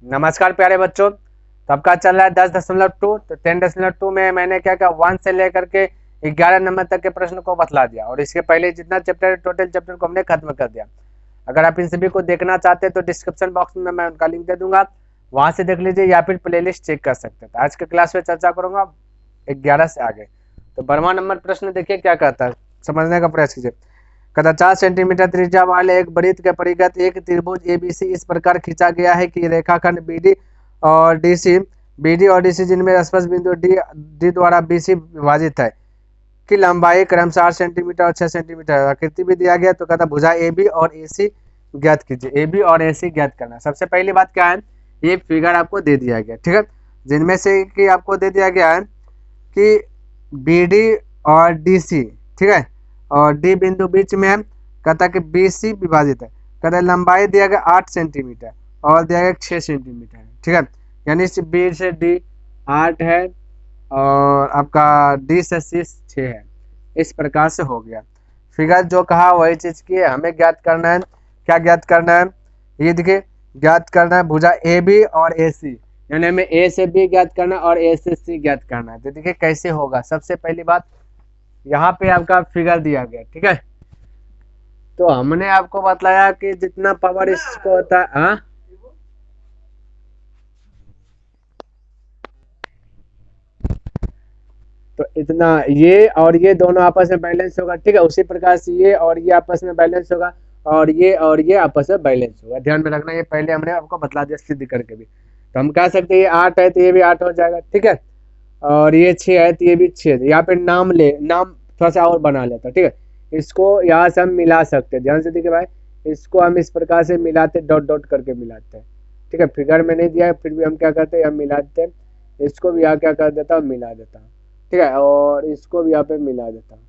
नमस्कार प्यारे बच्चों। तो आपका चल रहा है 10.2। तो 10.2 में मैंने क्या किया, 1 से लेकर के 11 नंबर तक के प्रश्न को बतला दिया और इसके पहले जितना चैप्टर टोटल चैप्टर को हमने खत्म कर दिया। अगर आप इन सभी को देखना चाहते हैं तो डिस्क्रिप्शन बॉक्स में मैं उनका लिंक दे दूंगा, वहां से देख लीजिए या फिर प्लेलिस्ट चेक कर सकते हैं। तो आज के क्लास में चर्चा करूंगा 11 से आगे। तो 12वां नंबर प्रश्न देखिए क्या कहता है, समझने का प्रयास कीजिए। कहता 4 सेंटीमीटर त्रिज्या वाले एक वृत्त के परिगत एक त्रिभुज एबीसी इस प्रकार खींचा गया है कि रेखाखंड बीडी और डीसी जिनमें स्पर्श बिंदु डी डी द्वारा बीसी विभाजित है की लंबाई क्रमशः 8 सेंटीमीटर और 6 सेंटीमीटर है। आकृति भी दिया गया। तो कहता भुजा ए बी और ए सी ज्ञात कीजिए। ए बी और ए सी ज्ञात करना। सबसे पहली बात क्या है, ये फिगर आपको दे दिया गया, ठीक है, जिनमें से कि आपको दे दिया गया है कि बी डी और डी सी, ठीक है, और डी बिंदु बीच में है। कहता कि बी सी विभाजित है। कहता लंबाई दिया गया 8 सेंटीमीटर और दिया गया 6 सेंटीमीटर है, ठीक है, यानी बी से डी 8 है और आपका डी से सी 6 है। इस प्रकार से हो गया। फिगर जो कहा वही चीज की है, हमें ज्ञात करना है। क्या ज्ञात करना है, ये देखिए ज्ञात करना है भुजा ए बी और ए सी, यानी हमें ए से बी ज्ञात करना और ए से सी ज्ञात करना है। तो देखिए कैसे होगा। सबसे पहली बात, यहाँ पे आपका फिगर दिया गया, ठीक है, तो हमने आपको बतलाया कि जितना पावर इसको होता है, हाँ, तो इतना ये और ये दोनों आपस में बैलेंस होगा, ठीक है। उसी प्रकार से ये और ये आपस में बैलेंस होगा और ये आपस में बैलेंस होगा। ध्यान में रखना, ये पहले हमने आपको बतला दिया सिद्ध करके भी। तो हम कह सकते हैं ये 8 है तो ये भी 8 हो जाएगा, ठीक है, और ये 6 है तो ये भी 6 है। यहाँ पे नाम थोड़ा सा और बना लेता, ठीक है। इसको यहाँ से हम मिला सकते हैं। ध्यान से देखिए भाई, इसको हम इस प्रकार से मिलाते, डॉट डॉट करके मिलाते हैं, ठीक है। फिगर में नहीं दिया है फिर भी हम क्या करते हैं, हम मिलाते हैं। इसको भी यहाँ क्या कर देता हूँ, मिला देता हूँ, ठीक है, और इसको भी यहाँ पे मिला देता हूँ।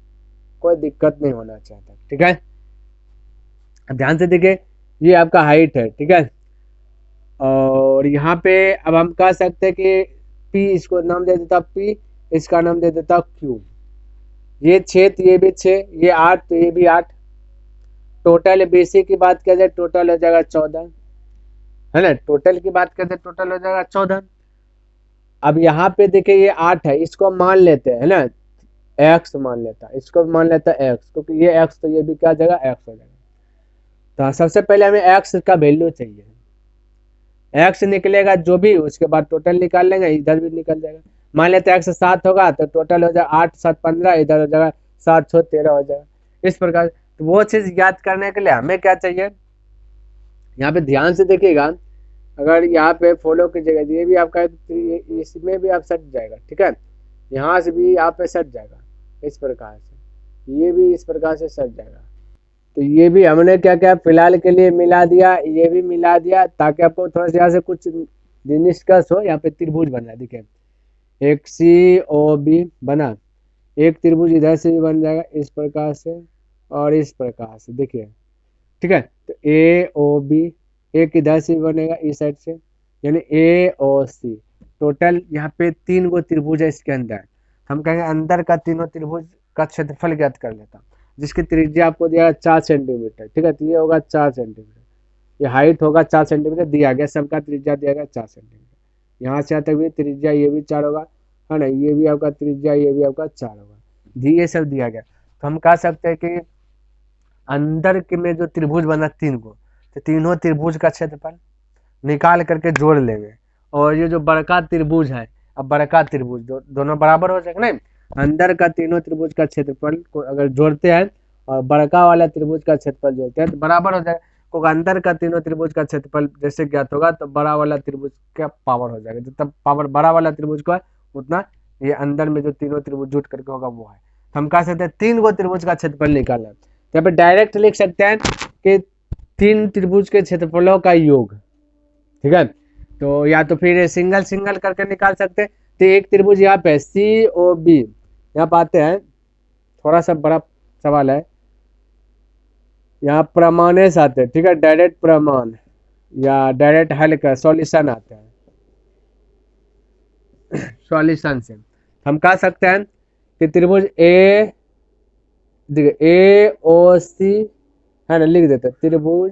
कोई दिक्कत नहीं होना चाहता, ठीक है। अब ध्यान से देखिए, ये आपका हाइट है, ठीक है, और यहाँ पे अब हम कह सकते हैं कि पी, इसको नाम दे देता पी, इसका नाम दे देता क्यू। ये 6 तो ये भी 6, ये 8 तो ये भी 8। टोटल बीसी की बात किया जाए टोटल हो जाएगा 14, है ना। टोटल की बात करते टोटल हो जाएगा 14। अब यहाँ पे देखिए ये 8 है, इसको मान लेते हैं, है ना, एक्स मान लेता है, इसको मान लेता है एक्स, क्योंकि ये एक्स तो ये भी क्या जगह एक्स हो जाएगा। तो सबसे पहले हमें एक्स का वैल्यू चाहिए। एक्स निकलेगा जो भी, उसके बाद टोटल निकाल लेंगे, इधर भी निकल जाएगा। मान लेते हैं एक्स 7 होगा तो टोटल हो जाएगा 8 7 15, इधर हो जाएगा 7 6 13 हो जाएगा। इस प्रकार तो वो चीज याद करने के लिए हमें क्या चाहिए, यहाँ पे ध्यान से देखिएगा। अगर यहाँ पे फॉलो कीजिएगा, ये भी आपका इसमें भी आप सट जाएगा, ठीक है, यहाँ से भी यहाँ पे सट जाएगा इस प्रकार से, ये भी इस प्रकार से सट जाएगा। तो ये भी हमने क्या क्या फिलहाल के लिए मिला दिया, ये भी मिला दिया ताकि आपको थोड़ा सा यहाँ से कुछ निष्कर्ष हो। यहाँ पे त्रिभुज बन रहा है, देखिए एक सी ओ बी बना, एक त्रिभुज इधर से भी बन जाएगा इस प्रकार से और इस प्रकार से, देखिए, ठीक है। तो ए ओ बी, एक इधर से भी बनेगा इस साइड से, यानी ए ओ सी। टोटल यहाँ पे 3 गो त्रिभुज है इसके अंदर। हम कहेंगे अंदर का तीनों त्रिभुज का क्षेत्रफल ज्ञात कर लेता हूँ, जिसकी त्रिज्या आपको दिया 4 सेंटीमीटर, ठीक है। तो ये होगा 4 सेंटीमीटर, ये हाइट होगा 4 सेंटीमीटर दिया गया, सबका त्रिज्या दिया गया 4 सेंटीमीटर। यहाँ से यहाँ तक भी त्रिज्या ये भी 4 होगा, है ना, ये भी आपका त्रिज्या ये भी आपका 4 होगा, ये सब दिया गया। तो हम कह सकते हैं कि अंदर के में जो त्रिभुज बना 3 गो, तो तीनों त्रिभुज का क्षेत्रफल निकाल करके जोड़ लेंगे। और ये जो बड़का त्रिभुज है, अब बड़का त्रिभुज दोनों बराबर हो जाएगा नहीं, अंदर का तीनों त्रिभुज का क्षेत्रफल को अगर जोड़ते हैं और बड़का वाला त्रिभुज का क्षेत्रफल जोड़ते हैं तो बराबर हो जाएगा। क्योंकि अंदर का तीनों त्रिभुज का क्षेत्रफल जैसे ज्ञात होगा तो बड़ा वाला त्रिभुज का पावर हो जाएगा, जितना पावर बड़ा वाला त्रिभुज का उतना ये अंदर में जो तीनों त्रिभुज जुट करके होगा वो है। तो हम कह सकते हैं 3 गो त्रिभुज का क्षेत्रफल निकालना। तो यहाँ पे डायरेक्ट लिख सकते हैं कि 3 त्रिभुज के क्षेत्रफलों का योग, ठीक है। तो या तो फिर सिंगल सिंगल करके निकाल सकते हैं। तो एक त्रिभुज यहाँ पे सी ओ बी, यहाँ पे आते हैं, थोड़ा सा बड़ा सवाल है, यहाँ प्रमाण से आते हैं, ठीक है, डायरेक्ट प्रमाण या डायरेक्ट हल का सॉल्यूशन आता है सॉल्यूशन से हम कह सकते हैं कि त्रिभुज ए, देखिए ए ओ सी, है ना, लिख देते हैं त्रिभुज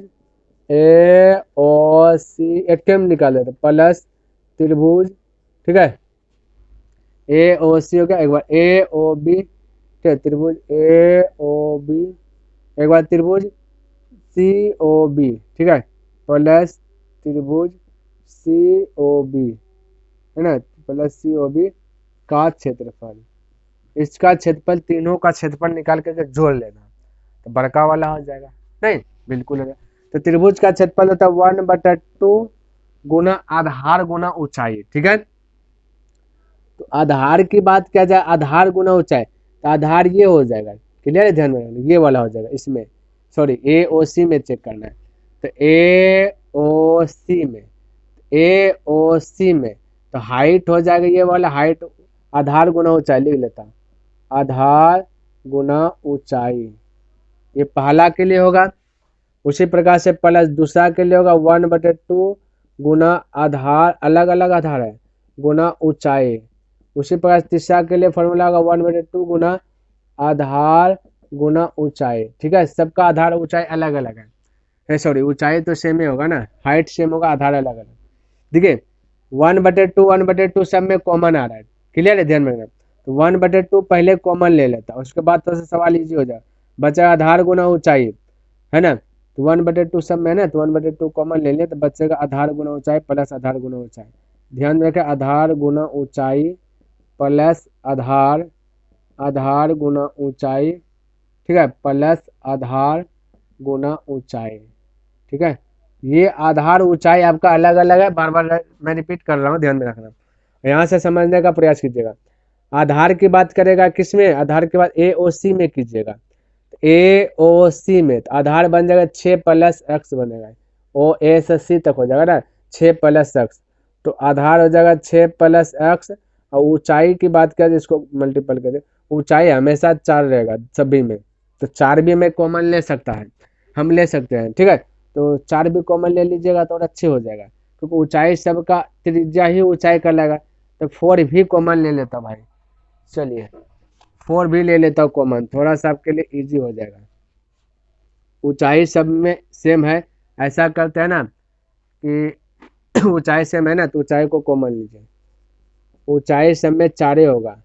ए ओ सी, एक टेम निकाल देते प्लस त्रिभुज, ठीक है, ए ओ सी हो गया, एक बार ए ओ बी, ठीक है, त्रिभुज ए ओ बी, एक बार त्रिभुज सी ओ बी, ठीक है, प्लस त्रिभुज सी ओ बी, है ना, प्लस सी ओ बी का क्षेत्रफल, इसका क्षेत्रफल, तीनों का क्षेत्रफल निकाल करके जोड़ लेना तो बड़का वाला हो जाएगा, नहीं बिल्कुल हो जाएगा। तो त्रिभुज का क्षेत्रफल होता है 1/2 गुना आधार गुना ऊंचाई, ठीक है। तो आधार की बात किया जाए, आधार गुना ऊंचाई, तो आधार ये हो जाएगा, क्लियर है, ध्यान में रखना, ये वाला हो जाएगा, इसमें सॉरी ए ओ सी में चेक करना है, तो ए ओ सी में, ए ओ सी में तो हाइट हो जाएगा ये वाला, हाइट आधार गुना ऊंचाई लिख लेता हूँ, आधार गुना ऊंचाई, ये पहला के लिए होगा। उसी प्रकार से प्लस दूसरा के लिए होगा 1/2 गुना आधार, अलग अलग आधार है, गुना ऊंचाई। उसी प्रकार से तीसरा के लिए फॉर्मूला होगा 1/2 गुना आधार गुना ऊंचाई, ठीक है, सबका आधार ऊंचाई अलग अलग है, सॉरी ऊंचाई तो सेम ही होगा ना, हाइट सेम होगा, आधार अलग अलग। देखिए 1/2 सब में कॉमन आ रहा है, क्लियर है, ध्यान में रखना। तो 1/2 पहले कॉमन ले लेता, उसके बाद तो सवाल इजी हो जाए, बचा आधार गुना ऊंचाई, है ना, तो 1/2 सब में है ना, तो 1/2 कॉमन ले लिया तो बचेगा आधार गुना ऊंचाई प्लस आधार गुना ऊंचाई, ध्यान में रखें, आधार गुना ऊंचाई प्लस आधार, आधार गुना ऊंचाई, ठीक है, प्लस आधार गुना ऊंचाई, ठीक है। ये आधार ऊंचाई आपका अलग अलग है, बार बार मैं रिपीट कर रहा हूँ, ध्यान में रखना, यहाँ से समझने का प्रयास कीजिएगा। आधार की बात करेगा किसमें, आधार के बाद ए ओ सी में कीजिएगा, ए ओ सी में तो आधार बन जाएगा 6 + x बनेगा, ओ ए से सी तक हो जाएगा ना, 6 + x, तो आधार हो जाएगा 6 + x, और ऊंचाई की बात करें इसको मल्टीपल करें, ऊंचाई हमेशा 4 रहेगा सभी में, तो 4 भी हमें कॉमन ले सकता है, हम ले सकते हैं, ठीक है, तो 4 भी कॉमन ले लीजिएगा तो और अच्छे हो जाएगा, क्योंकि ऊंचाई सबका त्रिज्या ही ऊंचाई कर लेगा, तो 4 भी कॉमन ले लेता भाई, चलिए 4 भी ले लेता हूँ कॉमन, थोड़ा सा आपके लिए इजी हो जाएगा, ऊंचाई सब में सेम है, ऐसा करते हैं ना कि ऊंचाई सेम है ना, तो ऊंचाई को कॉमन लीजिए, ऊंचाई सब में 4 होगा,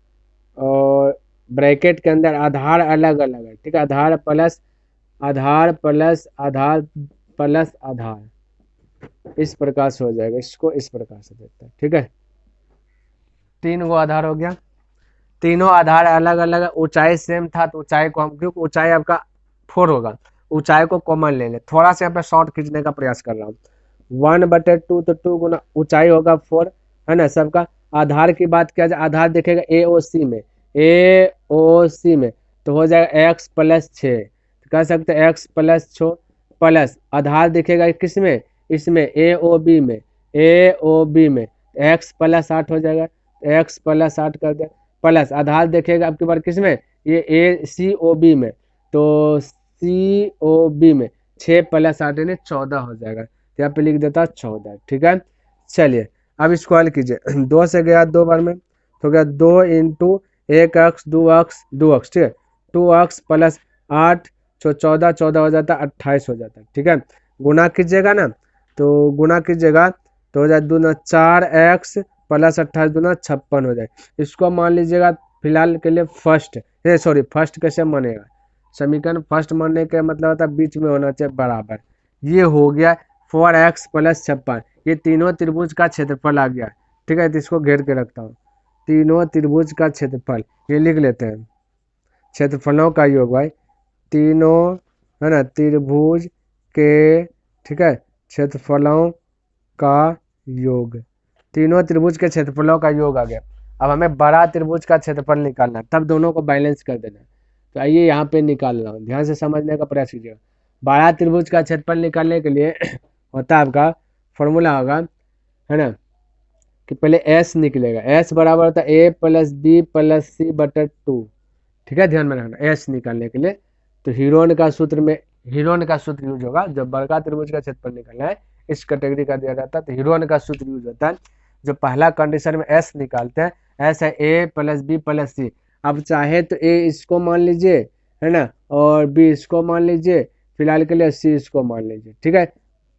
और ब्रैकेट के अंदर आधार अलग अलग है, ठीक है, आधार प्लस आधार प्लस आधार प्लस आधार, इस प्रकार से हो जाएगा, इसको इस प्रकार से देखते हैं, ठीक है, 3 गो आधार हो गया, तीनों आधार अलग अलग है, ऊंचाई सेम था तो ऊंचाई को हम, क्योंकि ऊंचाई आपका 4 होगा, ऊंचाई को कॉमन ले ले, थोड़ा सा यहाँ पे शॉर्ट खींचने का प्रयास कर रहा हूँ, 1/2 तो 2 गुना ऊंचाई होगा 4, है ना, सबका आधार की बात किया जाए, आधार देखेगा ए ओ सी में, ए ओ सी में तो हो जाएगा x + 6, तो कह सकते हैं x + 6 प्लस आधार दिखेगा किस में, इसमें ए ओ बी में, ए ओ बी में x + 8 हो जाएगा, x + 8 कर दे, प्लस आधार देखेगा आपके बार किस में, ये ए सी ओ बी में, तो सी ओ बी में 6 + 8 यानी 14 हो जाएगा, तो यहाँ पे लिख देता 14, ठीक है। चलिए अब इसको हल कीजिए, 2 से गया 2 बार में तो गया 2 × 1x 2x 2x, ठीक है, 2x + 8 14 14 हो जाता है 28 हो जाता है, ठीक है, गुना कीजिएगा ना, तो गुना कीजिएगा तो हो जाए 2 × 4x + 28 दूना 56 हो जाए, इसको मान लीजिएगा फिलहाल के लिए फर्स्ट, सॉरी फर्स्ट कैसे मानेगा, समीकरण फर्स्ट मानने का मतलब होता है बीच में होना चाहिए बराबर, ये हो गया 4x + 56, ये तीनों त्रिभुज का क्षेत्रफल आ गया, ठीक है, तो इसको घेर के रखता हूँ, तीनों त्रिभुज का क्षेत्रफल ये लिख लेते हैं, क्षेत्रफलों का योग भाई, तीनों है ना त्रिभुज के, ठीक है, क्षेत्रफलों का योग, तीनों त्रिभुज के क्षेत्रफलों का योग आ गया, अब हमें बड़ा त्रिभुज का क्षेत्रफल निकालना है, तब दोनों को बैलेंस कर देना है, तो आइए यहाँ पे निकाल रहा हूँ, ध्यान से समझने का प्रयास कीजिएगा, बड़ा त्रिभुज का क्षेत्रफल निकालने के लिए होता है आपका फॉर्मूला होगा, है ना, कि पहले s निकलेगा, s बराबर होता है a + b + c/2, ठीक है, ध्यान में रखना, s निकालने के लिए तो हीरोन का सूत्र में, हीरोन का सूत्र यूज होगा, जब बड़का त्रिभुज का क्षेत्रफल निकालना है इस कैटेगरी का दिया जाता है तो हीरोन का सूत्र यूज होता है, जो पहला कंडीशन में s निकालते हैं, s है a + b + c, अब चाहे तो a इसको मान लीजिए, है ना, और b इसको मान लीजिए, फिलहाल के लिए c इसको मान लीजिए, ठीक है,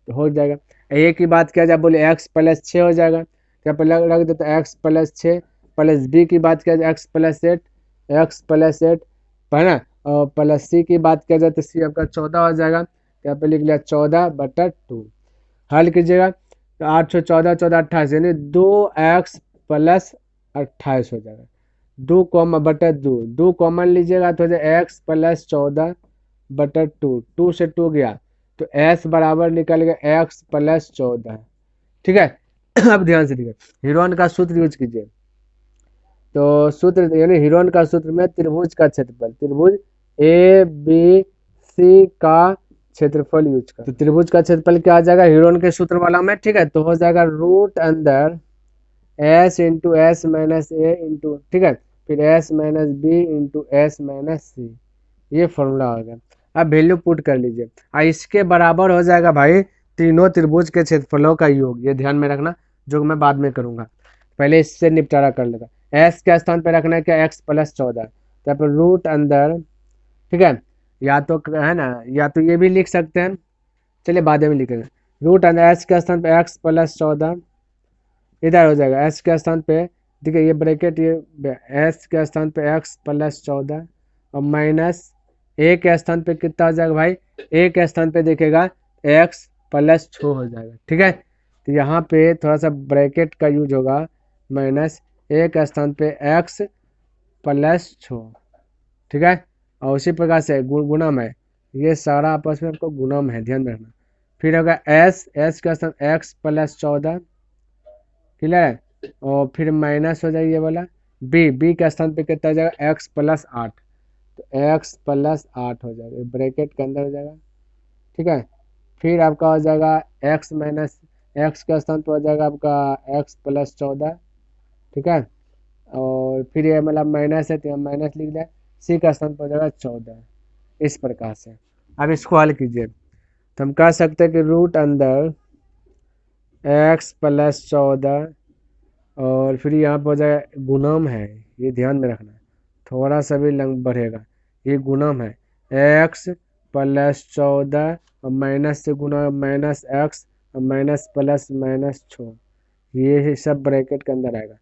तो हो जाएगा। ए की बात किया जाए बोले एक्स प्लस 6 हो जाएगा, क्या पर रख दे तो एक्स प्लस 6 प्लस बी की बात किया जाए एक्स प्लस 8 है ना, और प्लस सी की बात किया जाए तो सी आपका 14 हो जाएगा, यहाँ पे लिख लिया 14/2। हल कीजिएगा तो 8 14 14 28 यानी 2x प्लस 28 हो जाएगा। 2 बटा 2 2 कॉमन लीजिएगा तो हो जाए एक्स प्लस 14/2, 2 से 2 गया तो s बराबर निकल गया x प्लस 14। ठीक है। अब ध्यान से देखिए, हीरोन का सूत्र यूज कीजिए। तो सूत्र यानी हीरोन का सूत्र में त्रिभुज का क्षेत्रफल, त्रिभुज ए बी सी का क्षेत्रफल यूज कर, तो त्रिभुज का क्षेत्रफल क्या आ जाएगा हीरोन के सूत्र वाला में। ठीक है, तो हो जाएगा रूट अंदर s into s minus a into, ठीक है, फिर s minus b into s minus c, ये फॉर्मूला हो गया। अब वैल्यू पुट कर लीजिए, इसके बराबर हो जाएगा भाई तीनों त्रिभुज के क्षेत्रफलों का योग। ये ध्यान में रखना, जो मैं बाद में करूंगा, पहले इससे निपटारा कर लेगा। एस के स्थान पर रखना है क्या एक्स प्लस 14, तो पर रूट अंदर, ठीक है, या तो है ना, या तो ये भी लिख सकते हैं, चलिए बाद में लिखेंगे। रूट अंदर एस के स्थान पर एक्स प्लस 14 इधर हो जाएगा, एस के स्थान पे देखिए ये ब्रैकेट, ये एस के स्थान पे एक्स प्लस 14 और माइनस ए के स्थान पे कितना हो जाएगा भाई, ए के स्थान पे देखेगा एक्स प्लस 6 हो जाएगा। ठीक है, तो यहाँ पे थोड़ा सा ब्रैकेट का यूज होगा, माइनस ए के स्थान पे एक्स प्लस 6। ठीक है, और उसी प्रकार से गुणम है, ये सारा आपस में आपको गुणम है, ध्यान में रखना। फिर होगा एस का स्थान एक्स प्लस 14, क्लियर है, और फिर माइनस हो जाएगा ये वाला बी के स्थान पे कितना हो जाएगा एक्स प्लस 8, तो एक्स प्लस 8 हो जाएगा, ब्रैकेट के अंदर हो जाएगा। ठीक है, फिर आपका हो जाएगा एक्स माइनस एक्स के स्थान पे हो जाएगा आपका एक्स प्लस 14। ठीक है, और फिर ये मतलब माइनस है तो हम माइनस लिख दें, सी का स्थान पर हो जाएगा 14। इस प्रकार से अब इसको हल कीजिए, तो हम कह सकते हैं कि रूट अंदर एक्स प्लस 14 और फिर यहाँ पर हो जाएगा गुणम है, ये ध्यान में रखना, थोड़ा सा भी लंग बढ़ेगा, ये गुणम है एक्स प्लस 14 और माइनस से गुना माइनस एक्स और माइनस प्लस माइनस 6, ये सब ब्रैकेट के अंदर आएगा।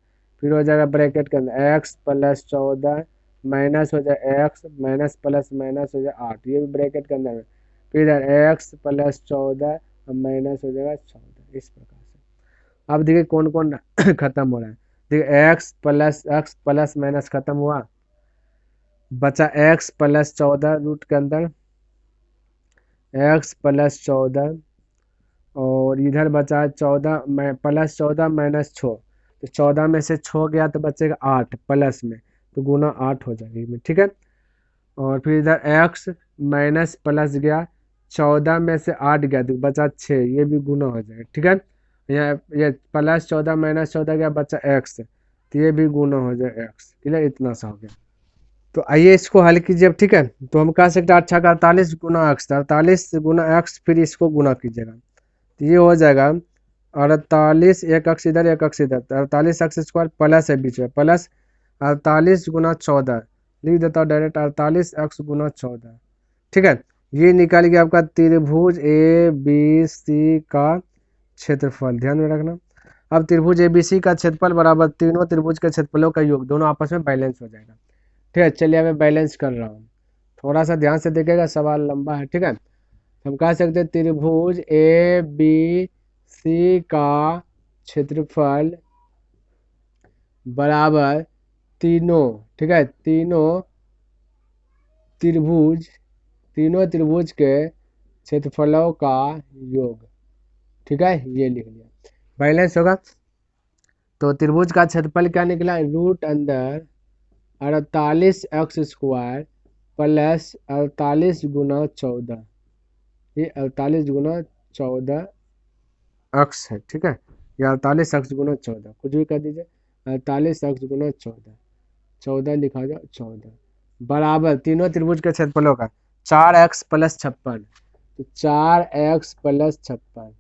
फिर हो जाएगा ब्रैकेट के अंदर एक्स प्लस 14 माइनस हो जाए एक्स माइनस प्लस माइनस हो जाए 8, ये भी ब्रैकेट के अंदर है। फिर इधर एक्स प्लस 14 और माइनस हो जाएगा 14, इस प्रकार से। अब देखिए कौन कौन खत्म हो रहा है, देखिए एक्स प्लस माइनस खत्म हुआ, बचा एक्स प्लस 14 रूट के अंदर एक्स प्लस 14 और इधर बचा 14 प्लस 14 माइनस 6, तो 14 में से 6 गया तो बचेगा 8 प्लस में, तो गुना 8 हो जाएगी। ठीक है, और फिर इधर एक्स माइनस प्लस गया, 14 में से 8 गया तो बचा 6, ये भी गुना हो जाएगा। ठीक है, ये प्लस 14 माइनस 14 गया बचा एक्स, तो ये भी गुना हो जाए एक्स। क्लियर, इतना सा हो गया। तो आइए इसको हल कीजिए अब। ठीक है, तो हम कह सकते हैं अच्छा का 48 गुना एक्स, 48 गुना एक्स, फिर इसको गुना कीजिएगा तो ये हो जाएगा 48, एक अक्स इधर एक अक्स इधर, 48 एक्स स्क्वायर प्लस है बीच में, प्लस 48 गुना 14 लिख देता हूँ डायरेक्ट, 48 एक्स गुना 14। ठीक है, ये निकाल गया आपका त्रिभुज ए बी सी का क्षेत्रफल, ध्यान में रखना। अब त्रिभुज ए बी सी का क्षेत्रफल बराबर तीनों त्रिभुज के क्षेत्रफलों का योग, दोनों आपस में बैलेंस हो जाएगा। ठीक है, चलिए मैं बैलेंस कर रहा हूँ, थोड़ा सा ध्यान से देखिएगा, सवाल लंबा है। ठीक है, हम कह सकते हैं त्रिभुज ए बी सी का क्षेत्रफल बराबर तीनों, ठीक है, तीनों त्रिभुज के क्षेत्रफलों का योग। ठीक है, ये लिख लिया, बैलेंस होगा। तो त्रिभुज का क्षेत्रफल क्या निकला, रूट अंदर 48 एक्स स्क्वायर प्लस 48 गुना 14, ये 48 गुना 14 एक्स है। ठीक है, ये 48 एक्स गुना 14 कुछ भी कर दीजिए, 48 एक्स गुना 14 लिखा जाए 14 बराबर तीनों त्रिभुज के क्षेत्रफलों का 4x प्लस 56, तो 4x प्लस 56।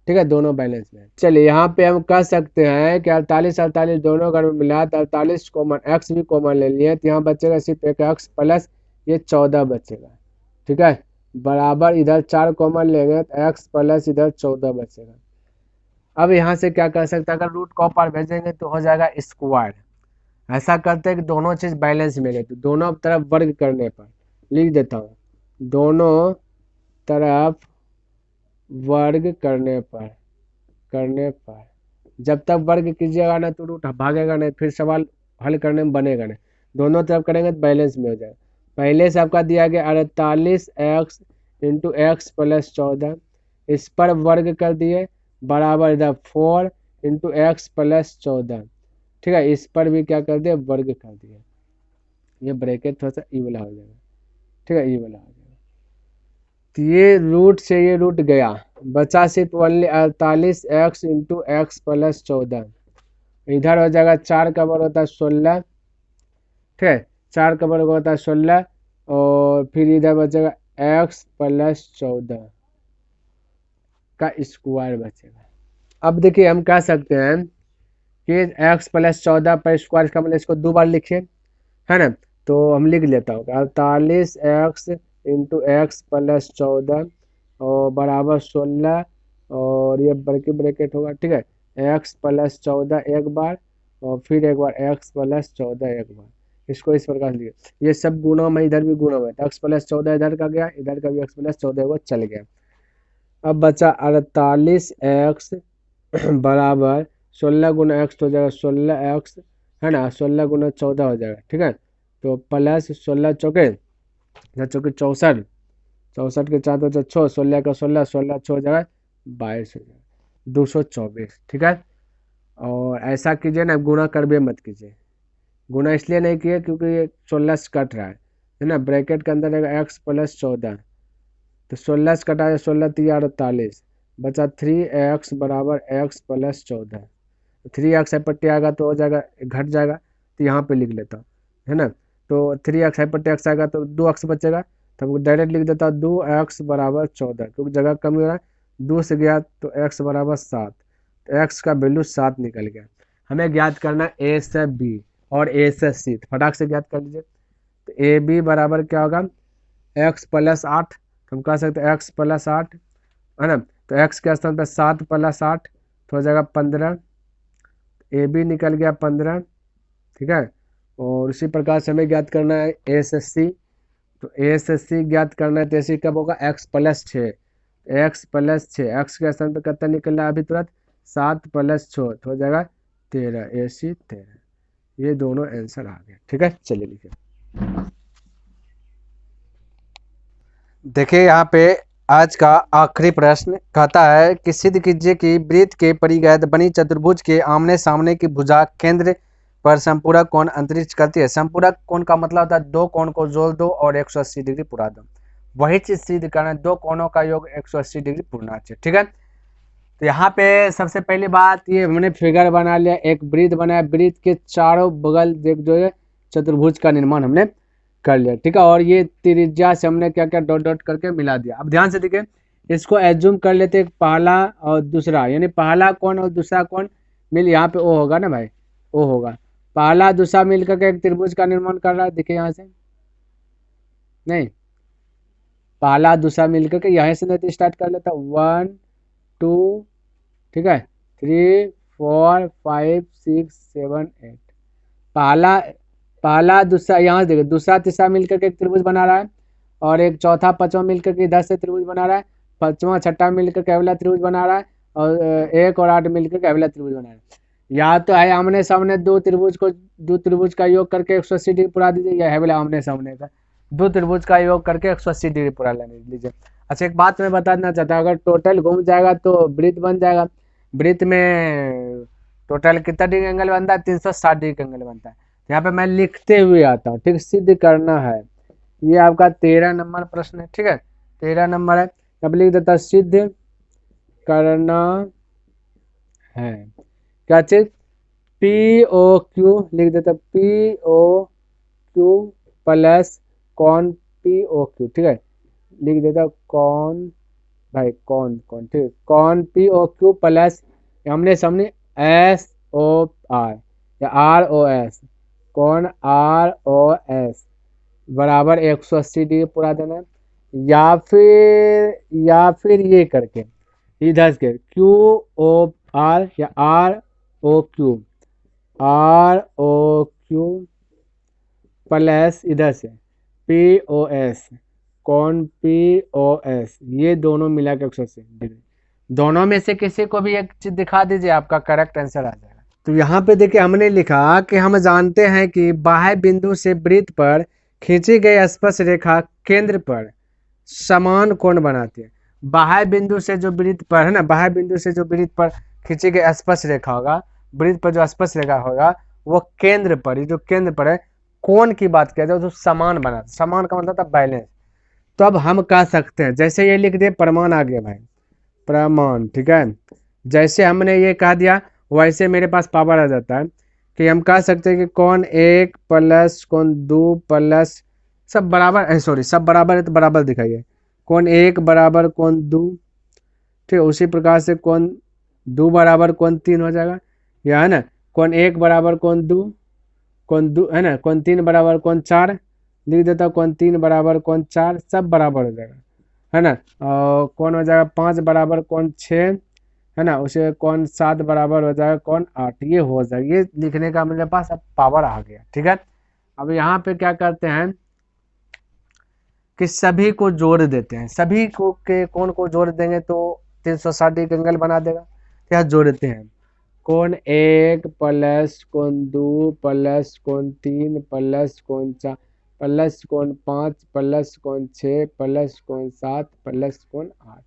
ठीक है, दोनों बैलेंस में। चलिए यहाँ पे हम कह सकते हैं कि 48 दोनों घर में मिला तो 48 कॉमन, एक्स भी कॉमन ले लिए तो यहाँ बचेगा सिर्फ एक एक्स प्लस ये 14 बचेगा। ठीक है, बराबर इधर 4 कॉमन लेंगे तो x प्लस इधर 14 बचेगा। अब यहाँ से क्या कर सकते हैं, अगर रूट को पार भेजेंगे तो हो जाएगा स्क्वायर। ऐसा करते हैं कि दोनों चीज बैलेंस में ले, तो दोनों तरफ वर्ग करने पर लिख देता हूँ, दोनों तरफ वर्ग करने पर जब तक वर्ग कीजिएगा ना तो रूट भागेगा नहीं, फिर सवाल हल करने में बनेगा नहीं। दोनों तरफ करेंगे तो बैलेंस में हो जाएगा। पहले से आपका दिया गया 48x इंटू एक्स प्लस 14, इस पर वर्ग कर दिए बराबर इधर 4 इंटू एक्स प्लस 14। ठीक है, इस पर भी क्या कर दिया, वर्ग कर दिया। ये ब्रैकेट थोड़ा सा ई वाला हो जाएगा। ठीक है, ई वाला हो जाएगा। तो ये रूट से ये रूट गया, बचा सिर्फ only 48x into x plus 14। इधर हो जाएगा 4 का वर्ग होता है 16। ठीक है, 4 का वर्ग होता है 16 और फिर इधर बचेगा x प्लस 14 का स्क्वायर बचेगा। अब देखिए हम कह सकते हैं कि x प्लस 14 पर स्क्वायर का मतलब इसको 2 बार लिखिए, है ना। तो हम लिख लेता हूँ 48x इंटू एक्स प्लस 14 और बराबर 16 और ये ब्रैकेट होगा। ठीक है, x प्लस 14 एक बार और फिर एक बार x प्लस 14 एक बार, इसको इस प्रकार लिखे। ये सब गुणों में इधर भी गुणों में, x प्लस 14 इधर का गया, इधर का भी x प्लस 14 वो चल गया। अब बचा 48x बराबर 16 गुना एक्स हो जाएगा 16x, है ना, 16 गुना 14 हो जाएगा। ठीक है, तो प्लस 16 चौके 64, 64 के 4 तो 6, 16 का 16, 16 6 हो जाएगा 22 हो जाएगा, 224। ठीक है, और ऐसा कीजिए ना, गुणा करबे मत कीजिए। गुणा इसलिए नहीं किए क्योंकि ये 16 से कट रहा है ना, ब्रैकेट के अंदर रहेगा x प्लस 14, तो 16 से कटा है 16 3 48, बचा 3x बराबर x प्लस 14। 3x हाइपट्टी आएगा तो हो जाएगा, घट जाएगा, तो यहाँ पे लिख लेता हूँ, है ना। तो 3x हाइपट्टी x आएगा तो 2x बचेगा, तो हमको डायरेक्ट लिख देता हूँ 2x बराबर 14, क्योंकि जगह कम हो रहा है, 2 से गया तो x बराबर 7, तो x का वैल्यू 7 निकल गया। हमें ज्ञात करना है a से b और a से c, तो फटाक से ज्ञात कर लीजिए। तो ए बी बराबर क्या होगा, x प्लस 8, तो हम कह सकते हैं x प्लस 8, है ना। तो x के स्थान पर 7 प्लस 8 तो हो जाएगा 15, ए बी निकल गया 15। ठीक है, और उसी प्रकार से हमें ज्ञात करना है ए से सी, तो ए से सी ज्ञात करना है, तो ऐसे कब होगा, x plus 6, x plus 6, x के स्थान पर कितना निकल रहा है अभी तुरंत, 7 प्लस 6 तो हो जाएगा 13, ए सी 13। ये दोनों आंसर आ गए। ठीक है, चलिए लिखिए। देखिए यहाँ पे आज का आखिरी प्रश्न कहता है कि सिद्ध कीजिए कि वृत्त के परिगैत बनी चतुर्भुज के आमने सामने की भुजा केंद्र पर संपूरक कोण अंतरिक्ष करती है। संपूरक कोण का मतलब होता है दो कोण को जोड़ दो और 180 डिग्री पूरा दो। वही चीज सिद्ध करना, दो कोणों का योग 180 डिग्री पूर्णा चाहिए। ठीक है, तो यहाँ पे सबसे पहली बात ये हमने फिगर बना लिया, एक वृत्त बनाया, वृत्त के चारों बगल देख जो है चतुर्भुज का निर्माण हमने कर लिया। ठीक है, और ये त्रिज्या से हमने क्या क्या डॉट डॉट करके मिला दिया। अब ध्यान से देखिए, इसको एज्यूम कर लेते हैं, पहला और दूसरा, यानी पहला कौन और दूसरा कौन मिल, यहाँ पे ओ होगा ना भाई, ओ होगा, पहला दूसरा मिल करके एक त्रिभुज का निर्माण कर रहा है। देखिए यहाँ से नहीं, पहला दूसरा मिल करके यहाँ से नहीं स्टार्ट कर लेता, 1 2, ठीक है, 3 4 5 6 7 8, पहला दूसरा, यहाँ से देखो दूसरा तीसरा मिलकर के एक त्रिभुज बना रहा है, और एक चौथा पांचवा मिलकर के इधर से त्रिभुज बना रहा है, पांचवा छठा मिलकर के अगला त्रिभुज बना रहा है, और 1 और 8 मिलकर के अगला त्रिभुज बना रहा है। या तो है आमने सामने दो त्रिभुज का योग करके 180 डिग्री पूरा दीजिए, या है बोला आमने सामने का दो त्रिभुज का योग करके 180 डिग्री पूरा लेने लीजिए। अच्छा, एक बात मैं बताना चाहता हूँ, अगर टोटल घूम जाएगा तो वृत्त बन जाएगा, वृत्त में टोटल कितना डिग्री एंगल बनता है, 360 डिग्री एंगल बनता है। यहाँ पे मैं लिखते हुए आता हूँ, ठीक, सिद्ध करना है। ये आपका 13 नंबर प्रश्न है। ठीक है, 13 नंबर है, अब लिख देता सिद्ध करना है क्या चीज, पी ओ क्यू लिख देता, पी ओ क्यू प्लस कौन पी ओ क्यू। ठीक है, लिख देता कौन भाई, कौन कौन, ठीक है, कौन पी ओ क्यू प्लस हमने सामने एस ओ आर या आर ओ एस, कौन आर ओ एस बराबर 180 डिग्री पूरा देना है। या फिर ये करके इधर से QOR या ROQ प्लस इधर से POS कौन POS, ये दोनों मिला के 180 डिग्री। दोनों में से किसी को भी एक चीज दिखा दीजिए, आपका करेक्ट आंसर आ जाएगा। तो यहाँ पे देखिए हमने लिखा कि हम जानते हैं कि बाह्य बिंदु से वृत्त पर खींची गई स्पर्श रेखा केंद्र पर समान कोण बनाती है। बाह्य बिंदु से जो वृत्त पर है ना, बाह्य बिंदु से जो वृत्त पर खींची गई स्पर्श रेखा होगा, वृत्त पर जो स्पर्श रेखा होगा वो केंद्र पर, ये जो केंद्र पर है कोण की बात किया जाए तो समान बना, समान का मतलब था बैलेंस। तो अब हम कह सकते हैं, जैसे ये लिख दिए प्रमाण आ गया भाई, प्रमाण, ठीक है। जैसे हमने ये कह दिया वैसे मेरे पास पावर आ जाता है कि हम कह सकते हैं कि कौन 1 प्लस कौन 2 प्लस सब बराबर है, सॉरी सब बराबर है तो बराबर दिखाइए, कौन 1 बराबर कौन 2, ठीक है। उसी प्रकार से कौन 2 बराबर कौन 3 हो जाएगा, या है ना, कौन 1 बराबर कौन 2, कौन 2 है ना, कौन 3 बराबर कौन 4 लिख देता हूँ, कौन 3 बराबर कौन 4 सब बराबर हो जाएगा, है ना। और कौन हो जाएगा 5 बराबर कौन 6, है ना, उसे कौन 7 बराबर हो जाएगा कौन 8, ये हो जाएगा। ये लिखने का मेरे पास अब पावर आ गया, ठीक है। अब यहाँ पे क्या करते हैं कि सभी को जोड़ देते हैं, सभी को के कौन को जोड़ देंगे तो 360 डिग्री एंगल बना देगा। क्या जोड़ते हैं, कौन 1 प्लस कौन 2 प्लस कौन 3 प्लस कौन 4 प्लस कौन 5 प्लस कौन 6 प्लस कौन 7 प्लस कौन 8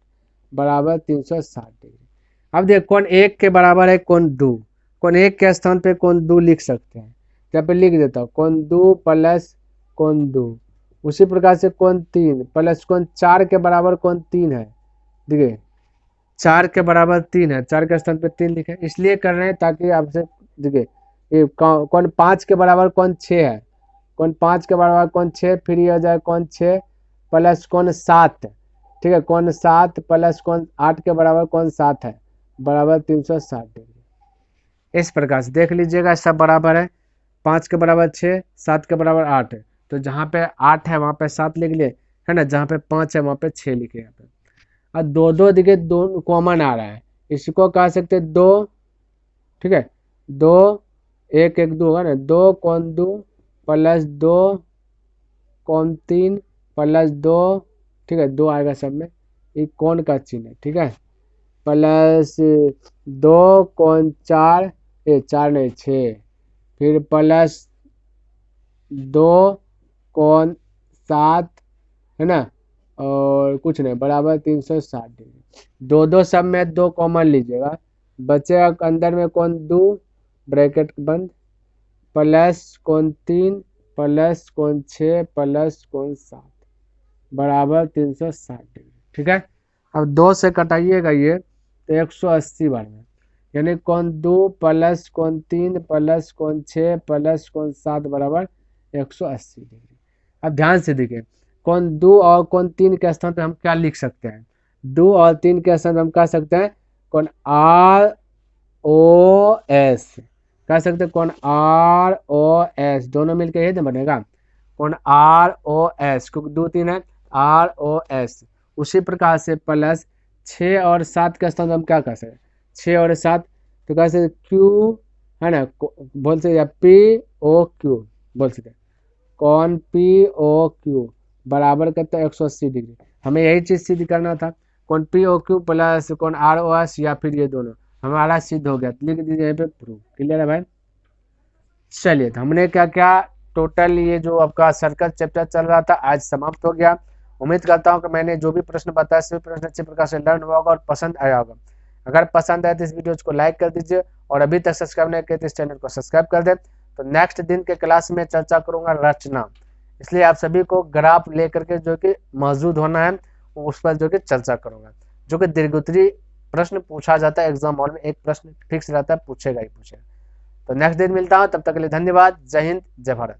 बराबर 360 डिग्री। अब देख कौन 1 के बराबर है कौन 2, कौन 1 के स्थान पे कौन 2 लिख सकते हैं, यहाँ पे लिख देता हूँ कौन 2 प्लस कौन 2। उसी प्रकार से कौन 3 प्लस कौन 4 के बराबर कौन 3 है, देखिए 4 के बराबर 3 है, 4 के स्थान पे 3 लिखे, इसलिए कर रहे हैं ताकि आपसे देखिए ये कौन 5 के बराबर कौन 6 है, कौन 5 के बराबर कौन 6, फिर ये हो जाए कौन 6 प्लस कौन 7, ठीक है, कौन 7 प्लस कौन 8 के बराबर कौन 7 है बराबर 360 डिग्री। इस प्रकार से देख लीजिएगा सब बराबर है, 5 के बराबर 6, 7 के बराबर 8 है, तो जहाँ पे 8 है वहाँ पे 7 लिख लिए, है ना, जहाँ पे 5 है वहाँ पे 6 लिखे यहाँ पे। अब 2 देखिए 2 कॉमन आ रहा है, इसको कह सकते 2, ठीक है, 2 1 1 2 है ना, 2 कौन 2 प्लस 2 कौन 3 प्लस 2, ठीक है 2 आएगा सब में, ये कौन का चिन्ह है, ठीक है, प्लस 2 कौन 4 4 नहीं 6, फिर प्लस 2 कौन 7, है ना, और कुछ नहीं बराबर 360 डिग्री। 2 सब में 2 कॉमन लीजिएगा, बचेगा अंदर में कौन 2 ब्रैकेट बंद प्लस कौन 3 प्लस कौन 6 प्लस कौन 7 बराबर 360 डिग्री, ठीक है। अब 2 से कटाइएगा ये तो 180 बार में, यानी कौन 2 प्लस कौन 3 प्लस कौन 6 प्लस कौन 7 बराबर 180 डिग्री। अब ध्यान से देखिए कौन 2 और कौन 3 के स्थान पे हम क्या लिख सकते हैं, 2 और 3 के स्थान पे हम कह सकते हैं कौन ROS, कह सकते हैं कौन ROS, दोनों मिलकर ये बनेगा कौन ROS, क्योंकि 2 3 है ROS। उसी प्रकार से प्लस 6 और 7 के स्थान हम क्या कर सकते हैं, 6 और 7 तो कह सकते Q, है ना, बोल सकते या POQ बोल सकते, कौन POQ बराबर करता है 180 डिग्री। हमें यही चीज सिद्ध करना था, कौन POQ प्लस कौन ROS या फिर ये दोनों हमारा सिद्ध हो गया, लिख दीजिए यहाँ पे प्रूफ। क्लियर है भाई। चलिए तो हमने क्या क्या टोटल ये जो आपका सर्कल चैप्टर चल रहा था आज समाप्त हो गया। उम्मीद करता हूँ कि मैंने जो भी प्रश्न बताया सभी प्रश्न अच्छे प्रकार से लर्न हुआ होगा और पसंद आया होगा। अगर पसंद आए तो इस वीडियो को लाइक कर दीजिए और अभी तक सब्सक्राइब नहीं किया तो इस चैनल को सब्सक्राइब कर दें। तो नेक्स्ट दिन के क्लास में चर्चा करूंगा रचना, इसलिए आप सभी को ग्राफ लेकर के जो कि मौजूद होना है उस पर जो कि चर्चा करूंगा, जो कि दीर्घोत्तरी प्रश्न पूछा जाता है एग्जाम हॉल में, एक प्रश्न फिक्स रहता है पूछेगा ही पूछेगा। तो नेक्स्ट दिन मिलता हूं, तब तक के लिए धन्यवाद। जय हिंद, जय भारत।